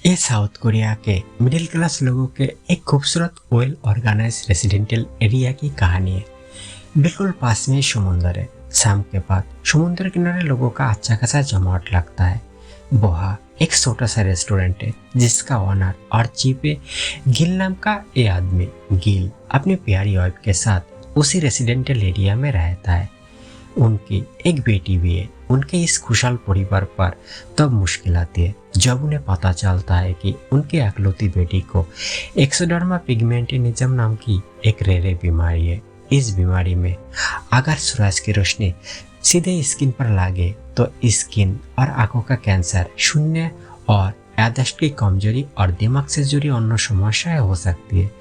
ये south Korea के middle class लोगों के एक खूबसूरत वेल ऑर्गेनाइज रेजिडेंशियल एरिया की कहानी है। बिल्कुल पास में समुंदर है। शाम के बाद समुद्र किनारे लोगों का अच्छा खासा जमावट लगता है। वहाँ एक छोटा सा रेस्टोरेंट है जिसका ओनर और चीफ है गिल नाम का ये आदमी। गिल अपनी प्यारी वाइफ के साथ उसी रेजिडेंशियल एरिया में रहता है। उनकी एक बेटी भी है। उनके इस खुशहाल परिवार पर तब मुश्किल आती है जब उन्हें पता चलता है कि उनकी इकलौती बेटी को एक्सोडर्मा पिगमेंटिनिज्म नाम की एक रेरे बीमारी है। इस बीमारी में अगर सूरज की रोशनी सीधे स्किन पर लगे तो स्किन और आंखों का कैंसर, शून्य और याददाश्त की कमजोरी और दिमाग से जुड़ी अन्य समस्याएं हो सकती है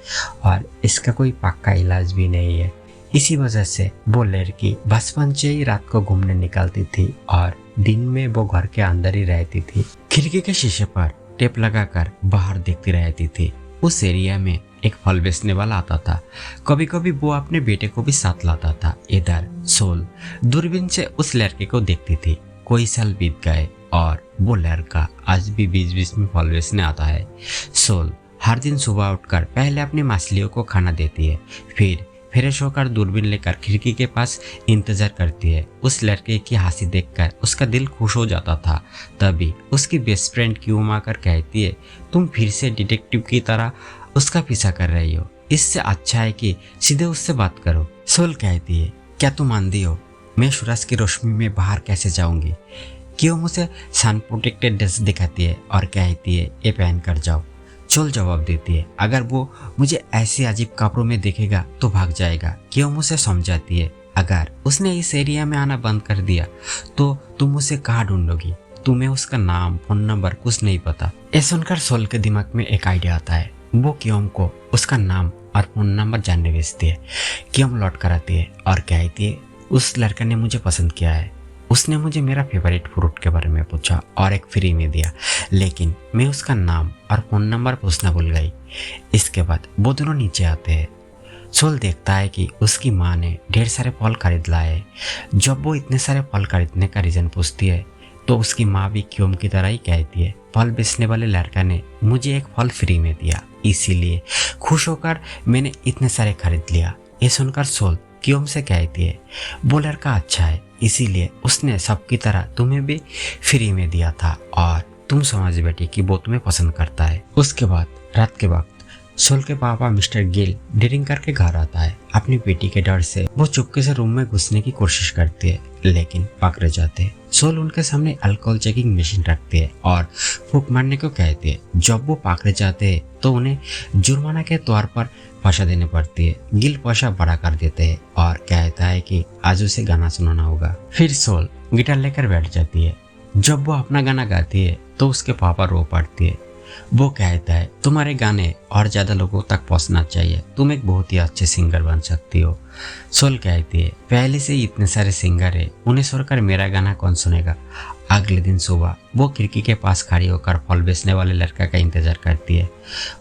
और इसका कोई पक्का इलाज भी नहीं है। इसी वजह से वो लड़की बचपन से ही रात को घूमने निकलती थी और दिन में वो घर के अंदर ही रहती थी। खिड़की के शीशे पर टेप लगाकर बाहर देखती रहती थी। उस एरिया में एक फल बेचने वाला आता था। कभी कभी वो अपने बेटे को भी साथ लाता था। इधर सोल दूरबीन से उस लड़के को देखती थी। कोई साल बीत गए और वो लड़का आज भी बीच बीच में फल बेचने आता है। सोल हर दिन सुबह उठकर पहले अपनी मछलियों को खाना देती है, फिर फ्रेश होकर दूरबीन लेकर खिड़की के पास इंतजार करती है। उस लड़के की हंसी देखकर उसका दिल खुश हो जाता था। तभी उसकी बेस्ट फ्रेंड क्यूम आकर कहती है, तुम फिर से डिटेक्टिव की तरह उसका पीछा कर रही हो। इससे अच्छा है कि सीधे उससे बात करो। सोल कहती है, क्या तुम मानती हो मैं सूरज की रोशनी में बाहर कैसे जाऊंगी? क्यूम उसे सन प्रोटेक्टेड ड्रेस दिखाती है और कहती है, ये पहन कर जाओ। सोल जवाब देती है, अगर वो मुझे ऐसे अजीब कपड़ों में देखेगा तो भाग जाएगा। क्यों उसे समझाती है, अगर उसने इस एरिया में आना बंद कर दिया तो तुम उसे कहाँ ढूंढोगी? तुम्हें उसका नाम, फोन नंबर कुछ नहीं पता। ये सुनकर सोल के दिमाग में एक आइडिया आता है। वो क्यों को उसका नाम और फोन नंबर जानने भेजती है। क्यों लौट कर आती है और कहती है, उस लड़के ने मुझे पसंद किया है। उसने मुझे मेरा फेवरेट फ्रूट के बारे में पूछा और एक फ्री में दिया, लेकिन मैं उसका नाम और फोन नंबर पूछना भूल गई। इसके बाद वो दोनों नीचे आते हैं। सोल देखता है कि उसकी माँ ने ढेर सारे फल खरीद लाए। जब वो इतने सारे फल खरीदने का रीजन पूछती है तो उसकी माँ भी क्यों की तरह ही कहती है, फल बेचने वाले लड़का ने मुझे एक फल फ्री में दिया, इसीलिए खुश होकर मैंने इतने सारे खरीद लिया। ये सुनकर सोल क्यों से कहती है, वो लड़का अच्छा है, इसीलिए उसने सबकी तरह तुम्हें भी फ्री में दिया था और तुम समझ बैठी कि वो तुम्हें पसंद करता है। उसके बाद रात के वक्त सोल के पापा मिस्टर गिल ड्रिंक करके घर आता है। अपनी बेटी के डर से वो चुपके से रूम में घुसने की कोशिश करती है, लेकिन पकड़े जाते हैं। सोल उनके सामने अल्कोहल चेकिंग मशीन रखती है और फूंक मारने को कहती है। जब वो पकड़े जाते हैं तो उन्हें जुर्माना के तौर पर पैसा देने पड़ती है। गिल पैसा बड़ा कर देते हैं और कहता है कि आज उसे गाना सुनाना होगा। फिर सोल गिटार लेकर बैठ जाती है। जब वो अपना गाना गाती है तो उसके पापा रो पड़ती है। वो कहता है, तुम्हारे गाने और ज्यादा लोगों तक पहुंचना चाहिए, तुम एक बहुत ही अच्छे सिंगर बन सकती हो। सोल कहती है, पहले से ही इतने सारे सिंगर है, उन्हें छोड़कर मेरा गाना कौन सुनेगा? अगले दिन सुबह वो खिड़की के पास खड़ी होकर फल बेचने वाले लड़का का इंतजार करती है।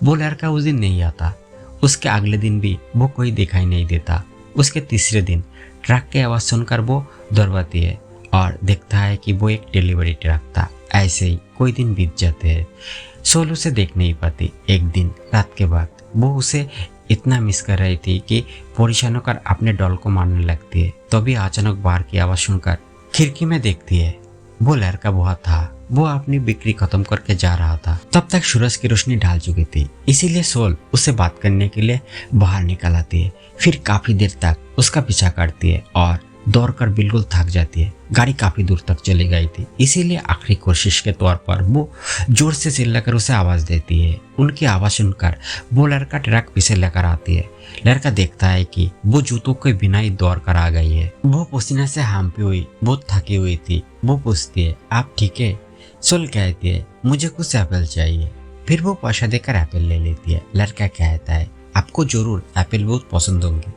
वो लड़का उस दिन नहीं आता। उसके अगले दिन भी वो कोई दिखाई नहीं देता। उसके तीसरे दिन ट्रक की आवाज सुनकर वो दौड़ती है और देखता है कि वो एक डिलीवरी ट्रक था। ऐसे ही कोई दिन बीत जाते हैं। सोल उसे देख नहीं पाती। एक दिन रात के बाद वो उसे इतना मिस कर रही थी कि परेशान होकर अपने डॉल को मारने लगती है। तभी अचानक बाहर की आवाज सुनकर खिड़की में देखती है। वो लड़का वहाँ था। वो अपनी बिक्री खत्म करके जा रहा था। तब तक सूरज की रोशनी ढल चुकी थी, इसीलिए सोल उससे बात करने के लिए बाहर निकल आती है। फिर काफी देर तक उसका पीछा करती है और दौड़कर बिल्कुल थक जाती है। गाड़ी काफी दूर तक चली गई थी, इसीलिए आखिरी कोशिश के तौर पर वो जोर से चिल्लाकर उसे आवाज देती है। उनकी आवाज सुनकर वो लड़का ट्रक पीछे लेकर आती है। लड़का देखता है कि वो जूतों के बिना ही दौड़ कर आ गई है। वो पसीने से हांफी हुई, बहुत थकी हुई थी। वो पूछती है, आप ठीक है? सोल कहती है, मुझे कुछ एप्पल चाहिए। फिर वो पैसा देकर एप्पल ले लेती है। लड़का कहता है, आपको जरूर एप्पल बहुत पसंद होंगे,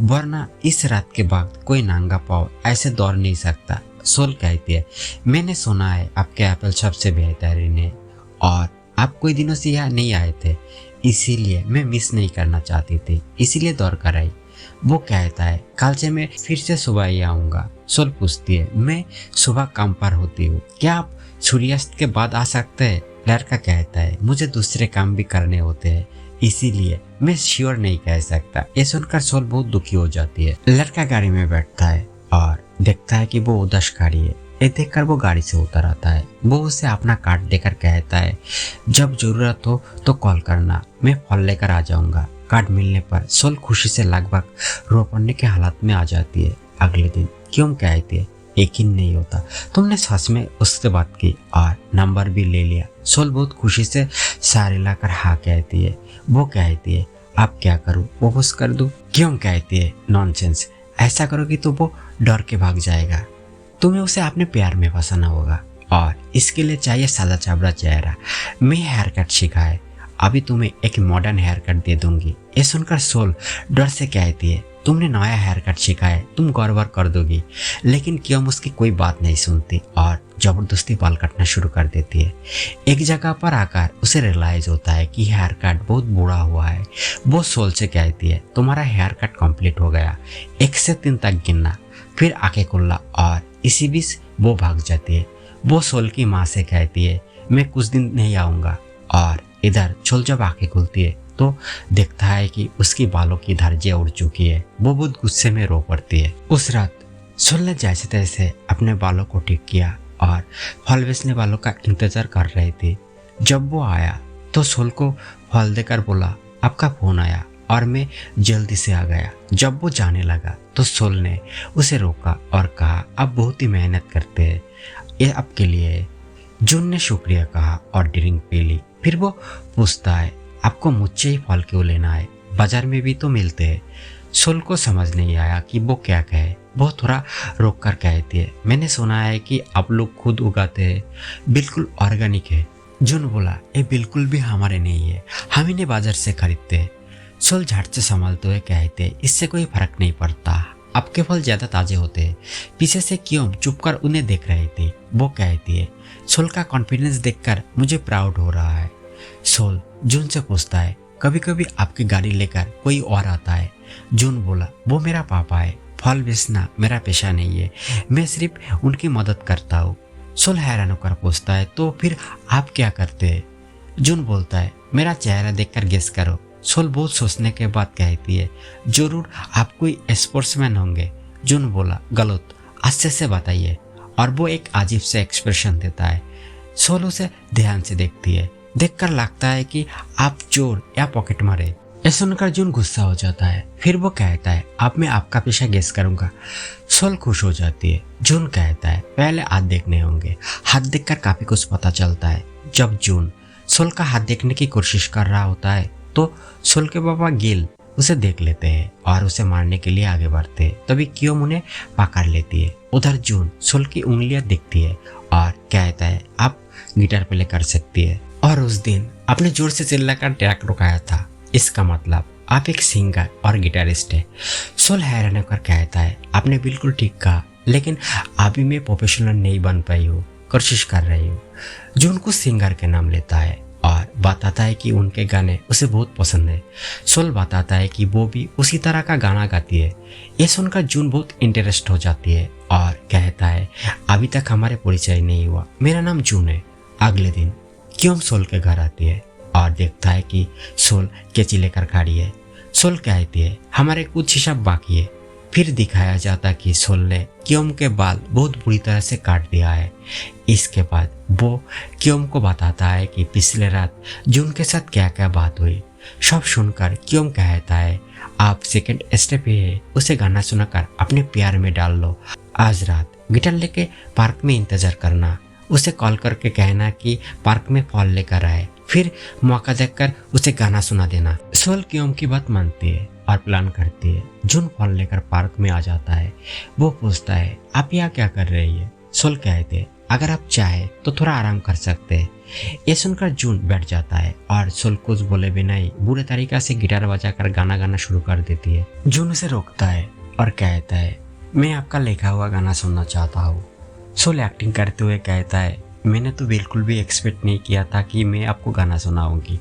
वरना इस रात के बाद कोई नांगा पाव ऐसे दौड़ नहीं सकता। सोल कहती है, मैंने सुना है आपके एप्पल सबसे बेहतरीन है और आप कोई दिनों से यहाँ नहीं आए थे, इसीलिए मैं मिस नहीं करना चाहती थी, इसीलिए दौड़ कर आई। वो कहता है, कल से मैं फिर से सुबह ही आऊँगा। सोल पूछती है, मैं सुबह काम पर होती हूँ, क्या आप सूर्यास्त के बाद आ सकते हैं? लड़का कहता है मुझे दूसरे काम भी करने होते हैं, इसीलिए मैं श्योर नहीं कह सकता। ये सुनकर सोल बहुत दुखी हो जाती है। लड़का गाड़ी में बैठता है और देखता है कि वो उदास गाड़ी है। ये देखकर वो गाड़ी से उतर आता है। वो उसे अपना कार्ड देकर कहता है जब जरूरत हो तो कॉल करना, मैं फल लेकर आ जाऊंगा। कार्ड मिलने पर सोल खुशी से लगभग रो पड़ने के हालत में आ जाती है। अगले दिन क्यों कहती है यकीन नहीं होता, तुमने सच में उससे बात की और नंबर भी ले लिया। सोल बहुत खुशी से सारे लाकर हाँ कहती है। वो कहती है अब क्या करूँ, वापस कर दूँ? क्यों कहती है नॉनसेंस, ऐसा करोगी तो वो डर के भाग जाएगा। तुम्हें उसे अपने प्यार में फंसाना होगा और इसके लिए चाहिए सादा चाबड़ा चेहरा। मैं हेयर कट सिखाए, अभी तुम्हें एक मॉडर्न हेयर कट दे दूंगी। ये सुनकर सोल डर से कहती है तुमने नया हेयर कट सिखाए, तुम गौरव कर दोगी। लेकिन क्यों उसकी कोई बात नहीं सुनती और जबरदस्ती बाल काटना शुरू कर देती है। एक जगह पर आकर उसे रियलाइज होता है कि हेयर कट बहुत बुरा हुआ है। वो सोल से कहती है तुम्हारा हेयर कट कंप्लीट हो गया, 1 से 3 तक गिनना, फिर आंखें खुल्ला। और इसी बीच वो भाग जाती है। वो सोल की माँ से कहती है मैं कुछ दिन नहीं आऊँगा। और इधर सोल जब आंखें खुलती है तो देखता है कि उसकी बालों की धारियां उड़ चुकी है। वो बहुत गुस्से में रो पड़ती है। उस रात सोल ने जैसे तैसे अपने बालों को ठीक किया और फल बेचने वालों का इंतजार कर रही थी। जब वो आया तो सोल को फल देकर बोला आपका फोन आया और मैं जल्दी से आ गया। जब वो जाने लगा तो सोल ने उसे रोका और कहा आप बहुत ही मेहनत करते हैं, ये आपके लिए है। जून ने शुक्रिया कहा और ड्रिंक पी ली। फिर वो पूछता है आपको मुझसे ही फल क्यों लेना है, बाजार में भी तो मिलते हैं। सोल को समझ नहीं आया कि वो क्या कहे। वो थोड़ा रोक कर कहती है मैंने सुना है कि आप लोग खुद उगाते हैं, बिल्कुल ऑर्गेनिक है। जून बोला ये बिल्कुल भी हमारे नहीं है, हम इन्हें बाजार से खरीदते हैं। सोल झट से संभालते हुए कहते इससे कोई फर्क नहीं पड़ता, आपके फल ज्यादा ताजे होते हैं। पीछे से क्यों चुप कर उन्हें देख रही थी। वो कहती है सोल का कॉन्फिडेंस देखकर मुझे प्राउड हो रहा है। सोल जून से पूछता है कभी कभी आपकी गाड़ी लेकर कोई और आता है। जून बोला वो मेरा पापा है, फल बेचना मेरा पेशा नहीं है, मैं सिर्फ उनकी मदद करता हूँ। सोल हैरान होकर पूछता है तो फिर आप क्या करते हैं? जून बोलता है मेरा चेहरा देखकर गेस करो। सोल बहुत सोचने के बाद कहती है जरूर आप कोई स्पोर्ट्समैन होंगे। जून बोला गलत, अच्छे से बताइए। और वो एक अजीब से एक्सप्रेशन देता है। सोल उसे ध्यान से देखती है। देखकर लगता है कि आप चोर या पॉकेट मारे। ये सुनकर जून गुस्सा हो जाता है। फिर वो कहता है अब मैं आपका पेशा गेस करूंगा। सोल खुश हो जाती है। जून कहता है पहले हाथ देखने होंगे। हाथ देखकर काफी कुछ पता चलता है। जब जून सोल का हाथ देखने की कोशिश कर रहा होता है तो सोल के पापा गिल उसे देख लेते हैं और उसे मारने के लिए आगे बढ़ते हैं। तभी क्योम उन्हें पकड़ लेती है। उधर जून सोल की उंगलियां देखती है और कहता है आप गिटार प्ले कर सकती है। और उस दिन आपने जोर से चिल्लाकर ट्रैक रुकाया था, इसका मतलब आप एक सिंगर और गिटारिस्ट है। सोल हैरान होकर कहता है आपने बिल्कुल ठीक कहा, लेकिन अभी मैं प्रोफेशनल नहीं बन पाई हूँ, कोशिश कर रही हूँ। जून को सिंगर के नाम लेता है और बताता है कि उनके गाने उसे बहुत पसंद है। सोल बताता है कि वो भी उसी तरह का गाना गाती है। ये सुनकर जून बहुत इंटरेस्ट हो जाती है और कहता है अभी तक हमारे परिचय नहीं हुआ, मेरा नाम जून है। अगले दिन क्यों सोल के घर आती है और देखता है कि सोल कैंची लेकर खड़ी है। सोल कहती है हमारे कुछ हिसाब बाकी है। फिर दिखाया जाता कि सोल ने क्योम के बाल बहुत बुरी तरह से काट दिया है। इसके बाद वो क्योम को बताता है कि पिछले रात जून के साथ क्या क्या बात हुई। सब सुनकर क्योम कहता है आप सेकंड स्टेप है, उसे गाना सुनाकर अपने प्यार में डाल लो। आज रात गिटार लेके पार्क में इंतजार करना, उसे कॉल करके कहना कि पार्क में फल लेकर आए, फिर मौका देखकर उसे गाना सुना देना। सोल क्योम की बात मानती है और प्लान करती है। जून फल लेकर पार्क में आ जाता है। वो पूछता है आप यहाँ क्या कर रही है? सोल कहते हैं अगर आप चाहे तो थोड़ा आराम कर सकते हैं। ये सुनकर जून बैठ जाता है और सोल कुछ बोले बिना ही बुरे तरीका से गिटार बजाकर गाना गाना शुरू कर देती है। जून उसे रोकता है और कहता है मैं आपका लिखा हुआ गाना सुनना चाहता हूँ। सोल एक्टिंग करते हुए कहता है मैंने तो बिल्कुल भी एक्सपेक्ट नहीं किया था कि मैं आपको गाना सुनाऊंगी।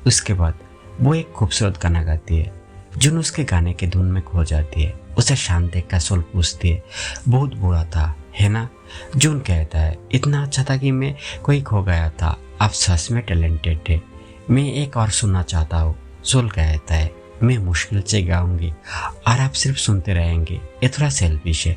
उसके बाद वो एक खूबसूरत गाना गाती है। जून उसके गाने के धुन में खो जाती है। उसे शांत देखकर सोल पूछती है बहुत बुरा था है ना? जून कहता है इतना अच्छा था कि मैं कोई खो गया था आप सच में टैलेंटेड है, मैं एक और सुनना चाहता हूँ। सोल कहता है, मैं मुश्किल से गाऊंगी और आप सिर्फ सुनते रहेंगे, ये थोड़ा सेल्फिश है।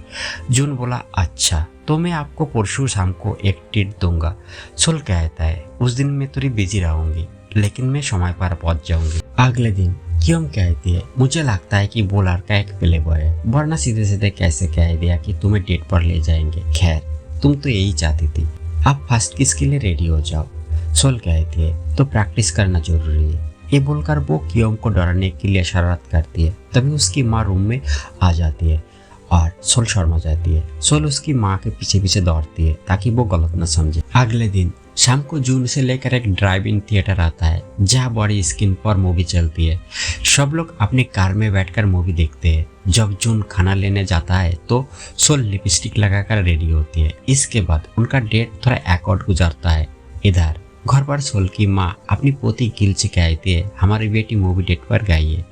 जून बोला, अच्छा तो मैं आपको परसों शाम को एक ट्रीट दूंगा। सोल कहता है, उस दिन मैं थोड़ी बिजी रहूंगी, लेकिन मैं समय पर पहुंच जाऊंगी। अगले दिन क्यों कहती है, मुझे लगता है कि वो लड़का एक प्ले बॉय है, वरना सीधे सीधे कैसे कह दिया कि तुम्हें डेट पर ले जाएंगे। खैर तुम तो यही चाहती थी, आप फर्स्ट किस के लिए रेडी हो जाओ। सोल कहती है, तो प्रैक्टिस करना जरूरी है। ये बोलकर वो कियोम को डराने के लिए शरारत करती है। तभी उसकी माँ रूम में आ जाती है और सोल शर्मा जाती है। सोल उसकी माँ के पीछे पीछे दौड़ती है ताकि वो गलत न समझे। अगले दिन शाम को जून से लेकर एक ड्राइव इन थिएटर आता है जहाँ बड़ी स्क्रीन पर मूवी चलती है। सब लोग अपनी कार में बैठकर मूवी देखते हैं। जब जून खाना लेने जाता है तो सोल लिपस्टिक लगाकर रेडी होती है। इसके बाद उनका डेट थोड़ा एकॉर्ड गुजरता है। इधर घर पर सोल की माँ अपनी पोती गिल से कहती है, हमारी बेटी मूवी डेट पर गई है।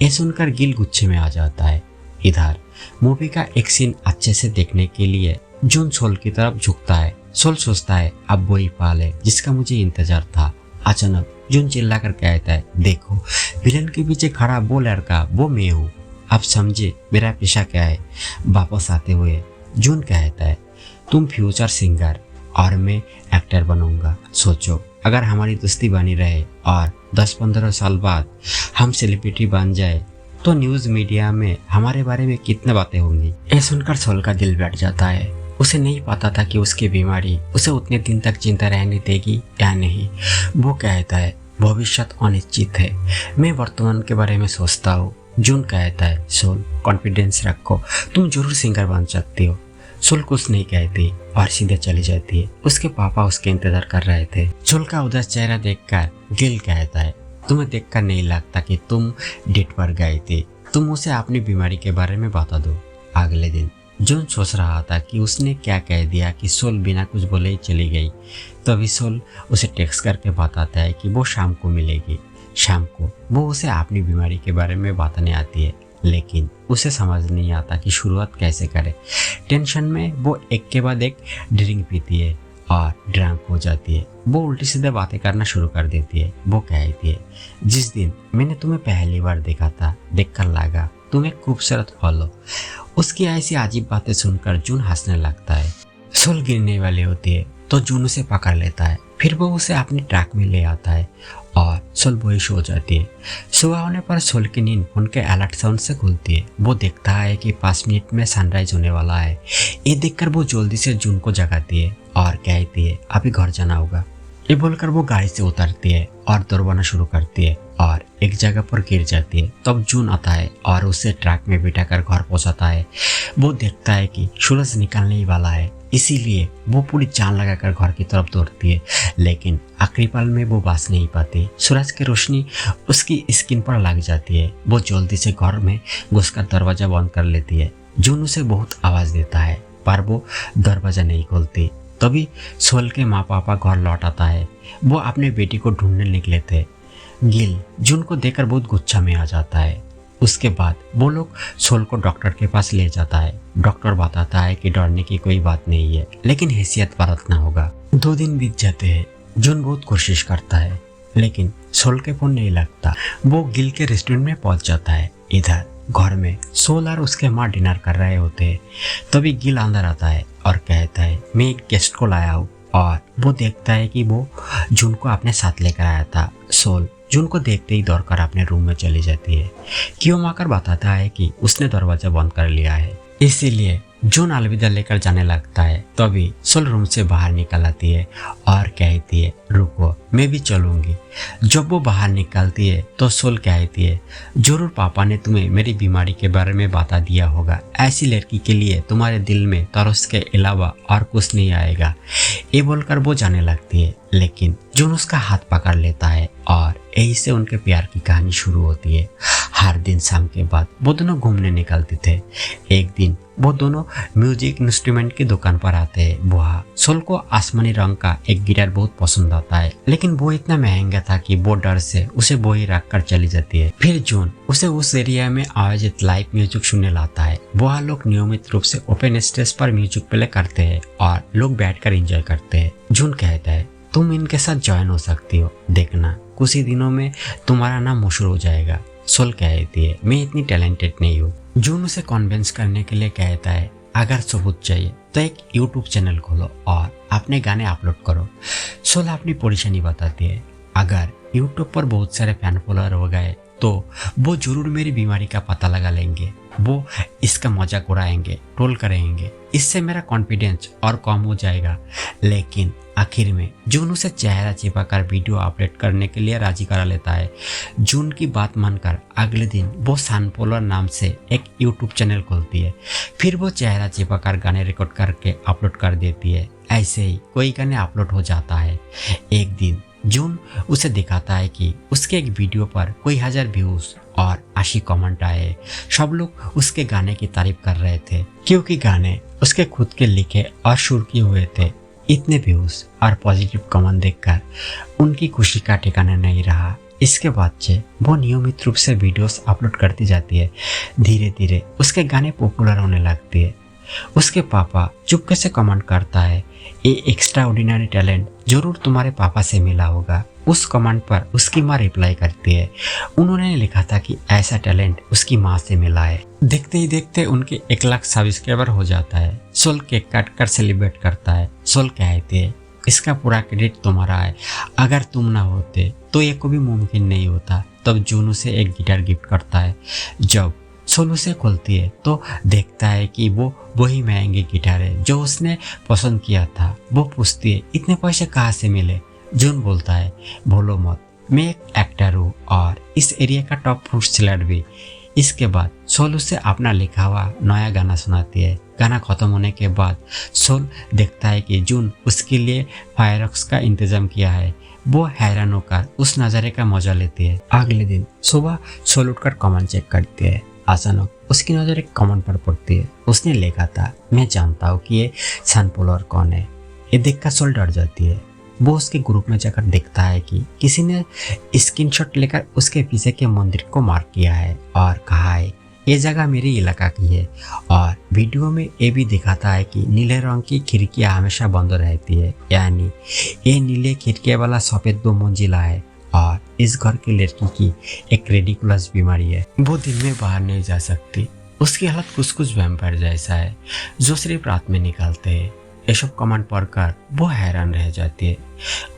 ये सुनकर गिल गुस्से में आ जाता है। इधर मूवी का एक सीन अच्छे से देखने के लिए जून सोल की तरफ झुकता है। सोल सोचता है, अब वही पाल है जिसका मुझे इंतजार था। अचानक जून चिल्लाकर कहता है, देखो विलन के पीछे खड़ा वो लड़का वो मैं हूँ। आप समझे मेरा पेशा क्या है। वापस आते हुए जून कहता है, तुम फ्यूचर सिंगर और मैं एक्टर बनूंगा। सोचो अगर हमारी दोस्ती बनी रहे और 10-15 साल बाद हम सेलिब्रिटी बन जाए तो न्यूज मीडिया में हमारे बारे में कितने बातें होंगी। ये सुनकर सोल का दिल बैठ जाता है। उसे नहीं पता था कि उसकी बीमारी उसे उतने दिन तक जिंदा रहने देगी या नहीं। वो कहता है, भविष्य अनिश्चित है, मैं वर्तमान के बारे में सोचता हूँ। जून कहता है, सोल कॉन्फिडेंस रखो, तुम जरूर सिंगर बन सकती हो। सोल कुछ नहीं कहती और सीधे चली जाती है। उसके पापा उसके इंतजार कर रहे थे। सोल का उदास चेहरा देखकर गिल कहता है, तुम्हें देखकर नहीं लगता कि तुम डेट पर गए थे, तुम उसे अपनी बीमारी के बारे में बता दो। अगले दिन जून सोच रहा था कि उसने क्या कह दिया कि सोल बिना कुछ बोले ही चली गई। तभी सोल उसे टेक्स्ट करके बताता है कि वो शाम को मिलेगी। शाम को वो उसे अपनी बीमारी के बारे में बताने आती है, लेकिन उसे समझ नहीं आता कि शुरुआत कैसे करे। टेंशन में वो एक के बाद एक ड्रिंक पीती है और ड्रंक हो जाती है। वो उल्टी सीधे बातें करना शुरू कर देती है। वो कहती है, जिस दिन मैंने तुम्हें पहली बार देखा था, देखकर लगा तुम एक खूबसूरत फल हो। उसकी ऐसी अजीब बातें सुनकर जून हंसने लगता है। सोल गिरने वाली होती है तो जून उसे पकड़ लेता है। फिर वो उसे अपनी ट्रक में ले आता है और सोल बेहोश हो जाती है। सुबह होने पर सोल की नींद फोन के अलर्ट साउंड से खुलती है। वो देखता है कि 5 मिनट में सनराइज होने वाला है। ये देखकर वो जल्दी से जून को जगाती है और कहती है, अभी घर जाना होगा। ये बोलकर वो गाड़ी से उतरती है और दौड़ना शुरू करती है और एक जगह पर गिर जाती है। तब जून आता है और उसे ट्रक में बिठाकर घर पहुंचाता है। वो देखता है कि सूरज निकलने ही वाला है, इसीलिए वो पूरी जान लगाकर घर की तरफ दौड़ती है, लेकिन आखिरी पल में वो बच नहीं पाती। सूरज की रोशनी उसकी स्किन पर लग जाती है। वो जल्दी से घर में घुसकर दरवाजा बंद कर लेती है। जून उसे बहुत आवाज देता है पर वो दरवाजा नहीं खोलती। तभी सोल के माँ पापा घर लौट आता है। वो अपने बेटी को ढूंढने निकले थे। गिल जून को देखकर बहुत गुस्सा में आ जाता है। उसके बाद वो लोग सोल को डॉक्टर के पास ले जाता है। डॉक्टर बताता है कि डरने की कोई बात नहीं है, लेकिन हैसियत बरतना होगा। 2 दिन बीत जाते हैं। जून बहुत कोशिश करता है, लेकिन सोल के फोन नहीं लगता। वो गिल के रेस्टोरेंट में पहुंच जाता है। इधर घर में सोल और उसके माँ डिनर कर रहे होते हैं। तभी गिल अंदर आता है और कहता है, मैं एक गेस्ट को लाया हूँ। और वो देखता है कि वो जून को अपने साथ लेकर आया था। सोल जून को देखते ही दौड़कर अपने रूम में चली जाती है। क्यों आकर बताता है कि उसने दरवाजा बंद कर लिया है, इसीलिए जून अलविदा लेकर जाने लगता है। तभी सोल रूम से बाहर निकल आती है और कहती है, रुको मैं भी चलूंगी। जब वो बाहर निकलती है तो सोल कहती है, जरूर पापा ने तुम्हें मेरी बीमारी के बारे में बता दिया होगा। ऐसी लड़की के लिए तुम्हारे दिल में तरस के अलावा और कुछ नहीं आएगा। ये बोलकर वो जाने लगती है, लेकिन जून उसका हाथ पकड़ लेता है और यही से उनके प्यार की कहानी शुरू होती है। हर दिन शाम के बाद वो दोनों घूमने निकलते थे। एक दिन वो दोनों म्यूजिक इंस्ट्रूमेंट की दुकान पर आते हैं। वहाँ सोल को आसमानी रंग का एक गिटार बहुत पसंद आता है, लेकिन वो इतना महंगा था कि वो डर से उसे वो ही रख कर चली जाती है। फिर जून उसे उस एरिया में आयोजित लाइव म्यूजिक सुनने लाता है। वहाँ लोग नियमित रूप से ओपन स्टेज पर म्यूजिक प्ले करते हैं और लोग बैठकर एंजॉय करते हैं। जून कहता है, तुम इनके साथ ज्वाइन हो सकती हो, देखना कुछ ही दिनों में तुम्हारा नाम मशहूर हो जाएगा। सोल कहती है मैं इतनी टैलेंटेड नहीं हूँ। जून उसे कन्विंस करने के लिए कहता है अगर सबूत चाहिए तो एक यूट्यूब चैनल खोलो और अपने गाने अपलोड करो। सोल अपनी परेशानी बताती है अगर यूट्यूब पर बहुत सारे फैन फॉलोअर हो गए तो वो जरूर मेरी बीमारी का पता लगा लेंगे, वो इसका मजाक उड़ाएंगे, ट्रोल करेंगे, इससे मेरा कॉन्फिडेंस और कम हो जाएगा। लेकिन आखिर में जून उसे चेहरा छिपाकर वीडियो अपलोड करने के लिए राजी करा लेता है। जून की बात मानकर अगले दिन वो सनपोलर नाम से एक यूट्यूब चैनल खोलती है। फिर वो चेहरा छिपाकर गाने रिकॉर्ड करके अपलोड कर देती है। ऐसे ही कोई गाने अपलोड हो जाता है। एक दिन जून उसे दिखाता है कि उसके एक वीडियो पर कोई 1000 व्यूज और 80 कमेंट आए। सब लोग उसके गाने की तारीफ कर रहे थे क्योंकि गाने उसके खुद के लिखे और सुर किए हुए थे। इतने व्यूज और पॉजिटिव कमेंट देखकर उनकी खुशी का ठिकाना नहीं रहा। इसके बाद से वो नियमित रूप से वीडियोस अपलोड करती जाती है। धीरे धीरे उसके गाने पॉपुलर होने लगते हैं। उसके पापा चुपके से कमेंट करता है ये एक्स्ट्रा ऑर्डिनरी टैलेंट जरूर तुम्हारे पापा से मिला होगा। उस कमेंट पर उसकी माँ रिप्लाई करती है उन्होंने लिखा था कि ऐसा टैलेंट उसकी माँ से मिला है। देखते ही देखते उनके 1 लाख सब्सक्राइबर हो जाता है। सोल केक काट कर सेलिब्रेट करता है। सोल कहते हैं इसका पूरा क्रेडिट तुम्हारा है, अगर तुम ना होते तो ये कभी मुमकिन नहीं होता। तब जून उसे एक गिटार गिफ्ट करता है। जब सोल उसे खोलती है तो देखता है कि वो वही महंगी गिटार है जो उसने पसंद किया था। वो पूछती है इतने पैसे कहाँ से मिले। जून बोलता है भूलो मत, मैं एक एक्टर हूँ और इस एरिया का टॉप फ्रूट सेलर भी। इसके बाद सोल उसे अपना लिखा हुआ नया गाना सुनाती है। गाना खत्म होने के बाद सोल देखता है कि जून उसके लिए फायरवर्क्स का इंतजाम किया है। वो हैरान होकर उस नज़ारे का मजा लेती है। अगले दिन सुबह सोल उठकर कमेंट चेक करती है। अचानक उसकी नजर एक कमेंट पर पड़ती है। उसने लिखा था मैं जानता हूँ कि ये सनपोलर कौन है। ये देखकर सोल डर जाती है। वो उसके ग्रुप में जाकर देखता है कि किसी ने स्क्रीनशॉट लेकर उसके पीछे के मंदिर को मार्क किया है और कहा है ये जगह मेरे इलाका की है। और वीडियो में ये भी दिखाता है कि नीले रंग की खिड़कियां हमेशा बंद रहती है, यानी ये नीले खिड़कियां वाला सफेद 2 मंजिला है और इस घर की लड़की की एक रेडिकुलस बीमारी है। वो दिन में बाहर नहीं जा सकती। उसकी हालत कुछ वैम्पायर जैसा है जो सिर्फ रात में निकलते हैं। ये सब कमेंट पढ़कर वो हैरान रह जाती है।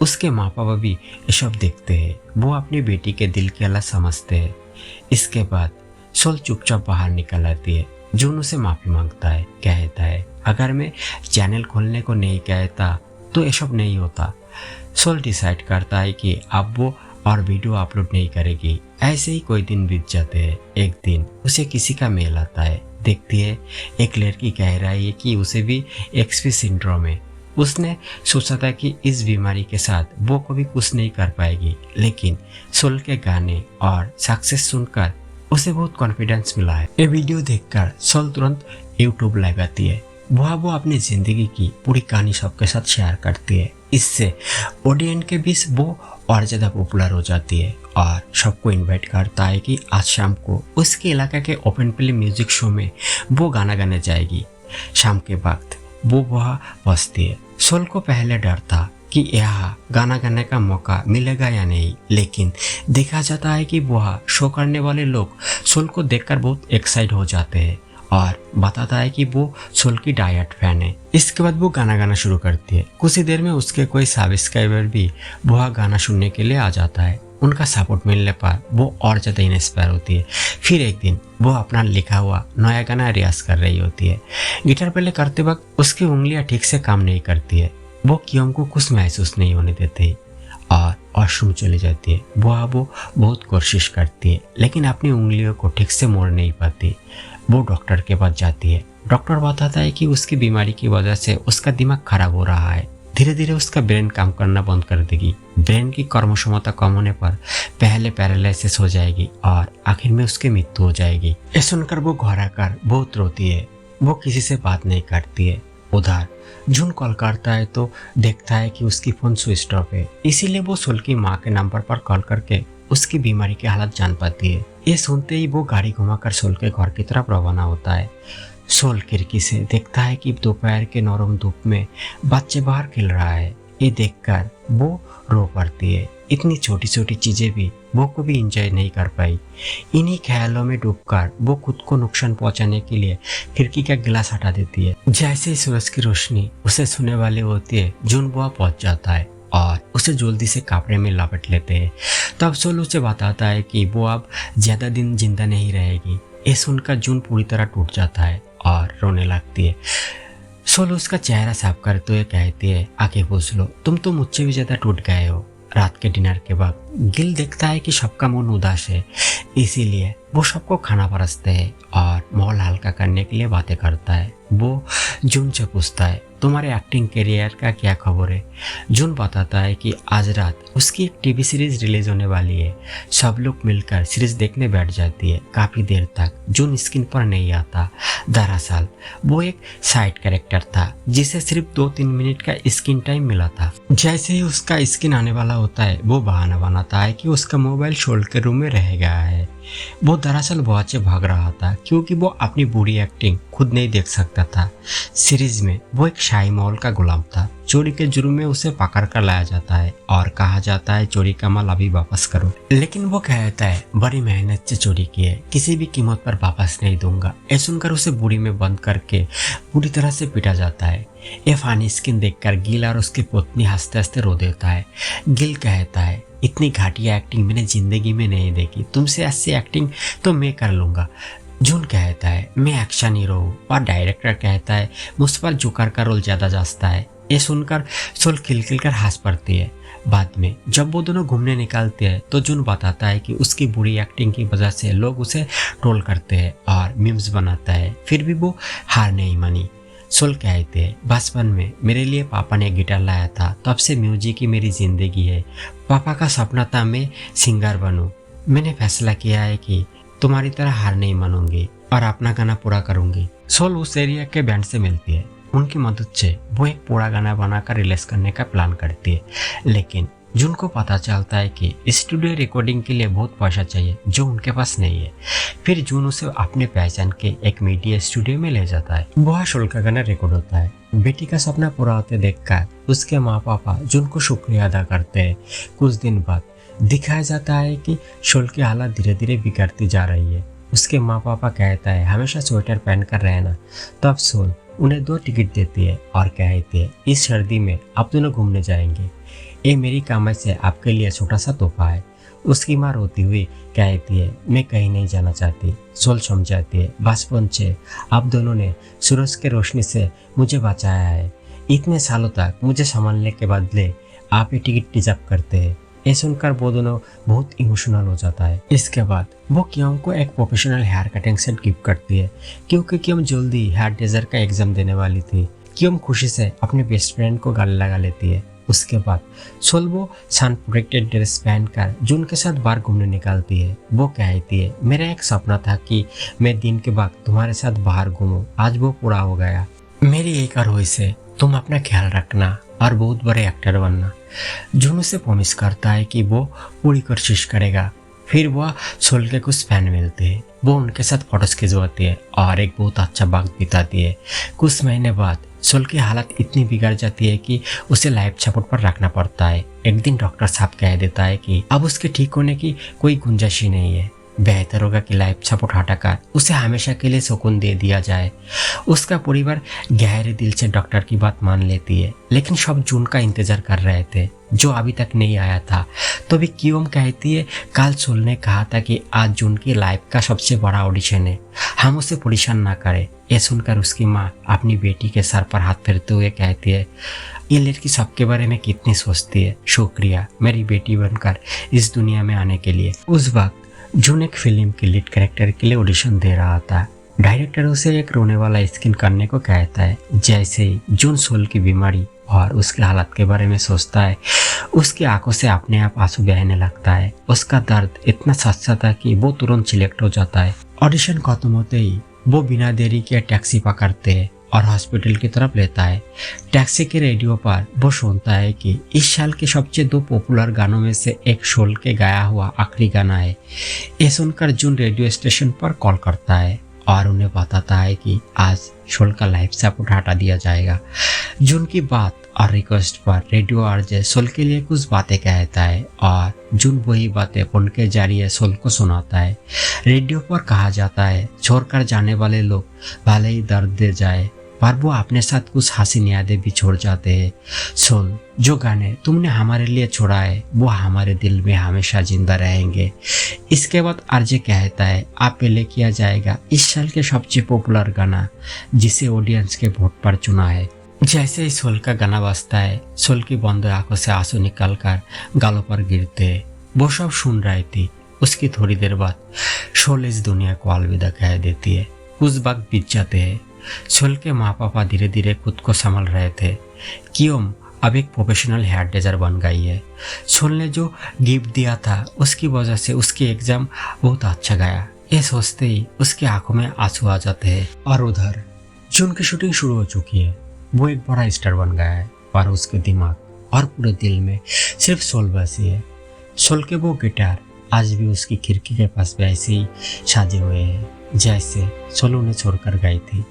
उसके माँ बाप भी ये सब देखते हैं। वो अपनी बेटी के दिल की हालत समझते हैं। इसके बाद सोल चुपचाप बाहर निकल आती है। जून उसे माफी मांगता है, कहता है अगर मैं चैनल खोलने को नहीं कहता तो ये सब नहीं होता। सोल डिसाइड करता है कि अब वो और वीडियो अपलोड नहीं करेगी। ऐसे ही कोई दिन बीत जाते हैं। एक दिन उसे किसी का मेल आता है। देखती है एक लड़की कह रही है कि उसे भी एक्सपी सिंड्रोम है। उसने सोचा था कि इस बीमारी के साथ वो कभी कुछ नहीं कर पाएगी, लेकिन सोल के गाने और सक्सेस सुनकर उसे बहुत कॉन्फिडेंस मिला है। ये वीडियो देखकर सोल तुरंत यूट्यूब लगाती है। वहाँ वो अपनी जिंदगी की पूरी कहानी सबके साथ शेयर करती है। इससे ऑडियंस के बीच वो और ज़्यादा पॉपुलर हो जाती है और सबको इनवाइट करता है कि आज शाम को उसके इलाके के ओपन प्ले म्यूजिक शो में वो गाना गाने जाएगी। शाम के वक्त वो वहाँ पहुँचती है। सोल को पहले डर था कि यहाँ गाना गाने का मौका मिलेगा या नहीं, लेकिन देखा जाता है कि वहाँ शो करने वाले लोग सोल को देखकर बहुत एक्साइट हो जाते हैं और बताता है कि वो सोल की डायट फैन है। इसके बाद वो गाना गाना शुरू करती है। कुछ ही देर में उसके कोई सब्सक्राइबर भी वह गाना सुनने के लिए आ जाता है। उनका सपोर्ट मिलने पर वो और ज़्यादा इंस्पायर होती है। फिर एक दिन वो अपना लिखा हुआ नया गाना रियाज कर रही होती है। गिटार प्ले करते वक्त उसकी उंगलियां ठीक से काम नहीं करती है। वो कियोम को कुछ महसूस नहीं होने देती और वॉशरूम चली जाती है। वो बहुत कोशिश करती है लेकिन अपनी उंगलियों को ठीक से मोड़ नहीं पाती। वो डॉक्टर के पास जाती है। डॉक्टर बताता है कि उसकी बीमारी की वजह से उसका दिमाग खराब हो रहा है। धीरे धीरे उसका ब्रेन काम करना बंद कर देगी। ब्रेन की कर्म क्षमता कम होने पर पहले पैरालिसिस हो जाएगी और आखिर में उसकी मृत्यु हो जाएगी। ये सुनकर वो घर आकर बहुत रोती है। वो किसी से बात नहीं करती है। उधर जून कॉल करता है तो देखता है कि उसकी फोन स्विच ऑफ है। इसीलिए वो सोल की माँ के नंबर पर कॉल करके उसकी बीमारी की हालत जान पाती है। ये सुनते ही वो गाड़ी घुमाकर सोल के घर की तरफ रवाना होता है। सोल खिड़की से देखता है कि दोपहर के नरम धूप में बच्चे बाहर खेल रहा है। ये देखकर वो रो पड़ती है। इतनी छोटी छोटी चीजें भी वो कभी एंजॉय नहीं कर पाई। इन्हीं ख्यालों में डूबकर वो खुद को नुकसान पहुंचाने के लिए खिड़की का गिलास हटा देती है। जैसे ही सूरज की रोशनी उसे छूने वाली होती है, जून बुआ पहुंच जाता है और उसे जल्दी से कपड़े में लपेट लेते हैं। तब सोल उसे बताता है कि वो अब ज्यादा दिन जिंदा नहीं रहेगी। ये सुनकर जून पूरी तरह टूट जाता है और रोने लगती है। सोल उसका चेहरा साफ करते हुए कहती है, आके पूछ लो, तुम तो मुझसे भी ज्यादा टूट गए हो। रात के डिनर के बाद गिल देखता है कि सबका मन उदास है, इसीलिए वो सबको खाना परसते हैं और माहौल हल्का करने के लिए बातें करता है। वो जून से पूछता है, तुम्हारे एक्टिंग करियर का क्या खबर है। जून बताता है कि आज रात उसकी एक टीवी सीरीज रिलीज होने वाली है। सब लोग मिलकर सीरीज देखने बैठ जाती है। काफी देर तक जून स्क्रीन पर नहीं आता। दरअसल वो एक साइड कैरेक्टर था जिसे सिर्फ 2-3 मिनट का स्क्रीन टाइम मिला था। जैसे ही उसका स्क्रीन आने वाला होता है, वो बहाना बनाता है कि उसका मोबाइल शोल्ड के रूम में रह गया है। वो दरअसल बहुत से भाग रहा था क्योंकि वो अपनी बुरी एक्टिंग खुद नहीं देख सकता था। सीरीज में वो एक शाही माहौल का गुलाम था। चोरी के जुर्म में उसे पकड़ कर लाया जाता है और कहा जाता है चोरी का माल अभी वापस करो, लेकिन वो कहता है बड़ी मेहनत से चोरी की है, किसी भी कीमत पर वापस नहीं दूंगा। ये सुनकर उसे बुरी में बंद करके पूरी तरह से पीटा जाता है। ये फानी स्किन देखकर गिल और उसकी पत्नी हंसते हंसते रो देता है। गिल कहता है, इतनी घाटिया एक्टिंग मैंने जिंदगी में नहीं देखी, तुमसे ऐसी एक्टिंग तो मैं कर लूंगा। जून कहता है, मैं एक्शन हीरो हूँ, और डायरेक्टर कहता है मुझ पर जोकर का रोल ज्यादा जचता है। ये सुनकर सोल खिलखिल कर हंस पड़ती है। बाद में जब वो दोनों घूमने निकलते हैं तो जून बताता है कि उसकी बुरी एक्टिंग की वजह से लोग उसे ट्रोल करते हैं और मीम्स बनाता है, फिर भी वो हार नहीं मानी। सोल कहते हैं, बचपन में मेरे लिए पापा ने गिटार लाया था, तब से म्यूजिक ही मेरी जिंदगी है। पापा का सपना था मैं सिंगर बनूं। मैंने फैसला किया है कि तुम्हारी तरह हार नहीं मानूंगी और अपना गाना पूरा करूंगी। सोल उस एरिया के बैंड से मिलती है। उनकी मदद से वो एक पूरा गाना बनाकर रिलीज करने का प्लान करती है, लेकिन जून को पता चलता है कि स्टूडियो रिकॉर्डिंग के लिए बहुत पैसा चाहिए जो उनके पास नहीं है। फिर जून उसे अपने पहचान के एक मीडिया स्टूडियो में ले जाता है। वह सोल का गाना रिकॉर्ड होता है। बेटी का सपना पूरा होते देखकर उसके माँ पापा जून को शुक्रिया अदा करते हैं। कुछ दिन बाद दिखाया जाता है कि सोल की हालत धीरे धीरे बिगड़ती जा रही है। उसके माँ पापा कहता है हमेशा स्वेटर पहनकर रहना। तब सोल उन्हें 2 टिकट देती है और कहती है, इस सर्दी में आप दोनों घूमने जाएंगे, ये मेरी कमाई से आपके लिए छोटा सा तोहफा है। उसकी माँ रोती हुई कहती है, मैं कहीं नहीं जाना चाहती। सोल समझाती है, बचपन से आप दोनों ने सूरज के रोशनी से मुझे बचाया है। इतने सालों तक मुझे संभालने के बदले आप ये टिकट डिजर्व करते हैं। ये सुनकर वो दोनों बहुत इमोशनल हो जाता है। इसके बाद वो कियोम को एक professional hair cutting set gift करती है क्योंकि कियोम जल्दी हेयर ड्रेसर का एग्जाम देने वाली थी। कियोम खुशी से अपने बेस्ट फ्रेंड को गले लगा लेती है। उसके बाद सोल वो सन प्रोटेक्टेड ड्रेस पहनकर जून के साथ बाहर घूमने निकलती है। वो कहती है, मेरा एक सपना था कि मैं दिन के वक्त तुम्हारे साथ बाहर घूमूं, आज वो पूरा हो गया। मेरी एक ख्वाहिश है, तुम अपना ख्याल रखना और बहुत बड़े एक्टर बनना। जून उसे प्रॉमिस करता है कि वो पूरी कोशिश करेगा। फिर वह सोल के कुछ फैन मिलते हैं। वो उनके साथ फोटोज खिंचवाती है और एक बहुत अच्छा वक्त बिताती है। कुछ महीने बाद सोल की हालत इतनी बिगड़ जाती है कि उसे लाइफ सपोर्ट पर रखना पड़ता है। एक दिन डॉक्टर साहब कह देता है कि अब उसके ठीक होने की कोई गुंजाइश ही नहीं है। बेहतर होगा कि लाइफ सपोर्ट हटाकर उसे हमेशा के लिए सुकून दे दिया जाए। उसका परिवार गहरे दिल से डॉक्टर की बात मान लेती है, लेकिन सब जून का इंतजार कर रहे थे जो अभी तक नहीं आया था। तो भी कियोम कहती है, कल सोल ने कहा था कि आज जून की लाइफ का सबसे बड़ा ऑडिशन है, हम उसे परेशान ना करें। ये सुनकर उसकी माँ अपनी बेटी के सर पर हाथ फेरते हुए कहती है, ये लड़की सबके बारे में कितनी सोचती है, शुक्रिया मेरी बेटी बनकर इस दुनिया में आने के लिए। उस वक्त जून एक फिल्म के लीड कैरेक्टर के लिए ऑडिशन दे रहा था। डायरेक्टर उसे एक रोने वाला स्किन करने को कहता है। जैसे ही जून सोल की बीमारी और उसकी हालत के बारे में सोचता है, उसकी आंखों से अपने आप आंसू बहने लगता है। उसका दर्द इतना सच्चा था कि वो तुरंत सिलेक्ट हो जाता है। ऑडिशन खत्म होते ही वो बिना देरी के टैक्सी पकड़ते हैं और हॉस्पिटल की तरफ लेता है। टैक्सी के रेडियो पर वो सुनता है कि इस साल के सबसे 2 पॉपुलर गानों में से एक सोल के गाया हुआ आखिरी गाना है। ये सुनकर जून रेडियो स्टेशन पर कॉल करता है और उन्हें बताता है कि आज सोल का लाइफ सपोर्ट हटा दिया जाएगा। जून की बात और रिक्वेस्ट पर रेडियो आरजे सोल के लिए कुछ बातें कहता है और जून वही बातें फोन के जरिए सोल को सुनाता है। रेडियो पर कहा जाता है छोड़कर जाने वाले लोग भले ही दर्द दे जाए पर वो अपने साथ कुछ हसीन यादें भी छोड़ जाते हैं। सोल, जो गाने तुमने हमारे लिए छोड़ा है वो हमारे दिल में हमेशा जिंदा रहेंगे। इसके बाद आरजे कहता है आप पे ले किया जाएगा इस साल के सबसे पॉपुलर गाना जिसे ऑडियंस के वोट पर चुना है। जैसे ही सोल का गाना बजता है सोल की बंद आंखों से आंसू निकल कर गालों पर गिरते हैं। वो सब सुन रही थी। उसकी थोड़ी देर बाद सोल इस दुनिया को अलविदा कह देती है। कुछ वक्त बीत जाते हैं। सोल के माँ पापा धीरे धीरे खुद को संभाल रहे थे। कियोम अब एक प्रोफेशनल हेयर ड्रेसर बन गई है। सोल ने जो गिफ्ट दिया था उसकी वजह से उसकी एग्जाम बहुत अच्छा गया। ये सोचते ही उसकी आंखों में आंसू आ जाते हैं। और उधर जून की शूटिंग शुरू हो चुकी है। वो एक बड़ा स्टार बन गया है पर उसके दिमाग और पूरे दिल में सिर्फ सोल बसी है। सोल के वो गिटार आज भी उसकी खिड़की के पास वैसे ही साजे हुए हैं जैसे सोल उन्हें छोड़कर गई थी।